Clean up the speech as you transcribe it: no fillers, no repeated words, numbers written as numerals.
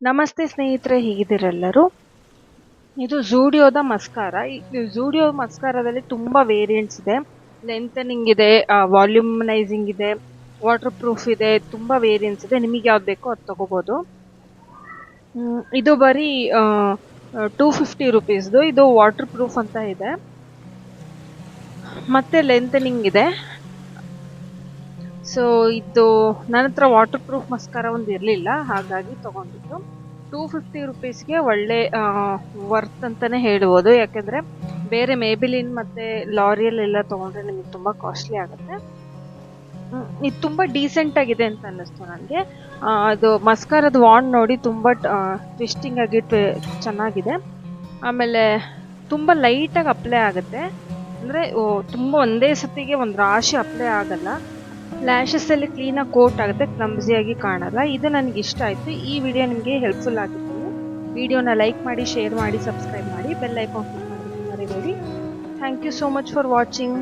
ನಮಸ್ತೆ ಸ್ನೇಹಿತರೆ, ಹೇಗಿದ್ದೀರೆಲ್ಲರೂ? ಇದು ಝೂಡಿಯೋದ ಮಸ್ಕಾರ. ಈ ಝೂಡಿಯೋ ಮಸ್ಕಾರದಲ್ಲಿ ತುಂಬಾ ವೇರಿಯಂಟ್ಸ್ ಇದೆ. ಲೆಂಥನಿಂಗ್ ಇದೆ, ವಾಲ್ಯೂಮನೈಸಿಂಗ್ ಇದೆ, ವಾಟರ್ ಪ್ರೂಫ್ ಇದೆ, ತುಂಬಾ ವೇರಿಯಂಟ್ಸ್ ಇದೆ. ನಿಮಗೆ ಯಾವ್ದು ಬೇಕೋ ಅದು ತಗೋಬಹುದು. ಇದು ಬರೀ 250 ರುಪೀಸ್ದು. ಇದು ವಾಟರ್ ಪ್ರೂಫ್ ಅಂತ ಇದೆ, ಮತ್ತೆ ಲೆಂಥನಿಂಗ್ ಇದೆ. ಸೊ ಇದು ನನ್ನ ಹತ್ರ ವಾಟರ್ ಪ್ರೂಫ್ ಮಸ್ಕಾರ ಒಂದು ಇರಲಿಲ್ಲ, ಹಾಗಾಗಿ ತಗೊಂಡಿದ್ದು. 250 ರುಪೀಸ್ಗೆ ಒಳ್ಳೆ ವರ್ತ್ ಅಂತಾನೆ ಹೇಳ್ಬೋದು. ಯಾಕೆಂದ್ರೆ ಬೇರೆ ಮೇಬಿಲಿನ್ ಮತ್ತೆ ಲಾರಿಯಲ್ ಎಲ್ಲ ತಗೊಂಡ್ರೆ ನಿಮಗೆ ತುಂಬಾ ಕಾಸ್ಟ್ಲಿ ಆಗುತ್ತೆ. ಇದು ತುಂಬಾ ಡೀಸೆಂಟ್ ಆಗಿದೆ ಅಂತ ಅನ್ನಿಸ್ತು ನನಗೆ. ಅದು ಮಸ್ಕಾರದ ವಾಂಡ್ ನೋಡಿ ತುಂಬಾ ಟ್ವಿಸ್ಟಿಂಗ್ ಆಗಿ ಚೆನ್ನಾಗಿದೆ. ಆಮೇಲೆ ತುಂಬಾ ಲೈಟಾಗಿ ಅಪ್ಲೈ ಆಗುತ್ತೆ. ಅಂದ್ರೆ ತುಂಬಾ ಒಂದೇ ಸತಿಗೆ ಒಂದು ರಾಶಿ ಅಪ್ಲೈ ಆಗಲ್ಲ. ಲ್ಯಾಶಸ್ ಅಲ್ಲಿ ಕ್ಲೀನಾಗಿ ಕೋಟ್ ಆಗುತ್ತೆ, ಕ್ಲಮ್ಸಿಯಾಗಿ ಕಾಣಲ್ಲ. ಇದು ನನಗೆ ಇಷ್ಟ ಆಯಿತು. ಈ ವಿಡಿಯೋ ನಿಮಗೆ ಹೆಲ್ಪ್ಫುಲ್ ಆಗಿತ್ತು. ವಿಡಿಯೋನ ಲೈಕ್ ಮಾಡಿ, ಶೇರ್ ಮಾಡಿ, ಸಬ್ಸ್ಕ್ರೈಬ್ ಮಾಡಿ, ಬೆಲ್ ಐಕಾನ್ ಕ್ಲಿಕ್ ಮಾಡೋದಕ್ಕೆ ಮರಿಬೇಡಿ. Thank you so much for watching.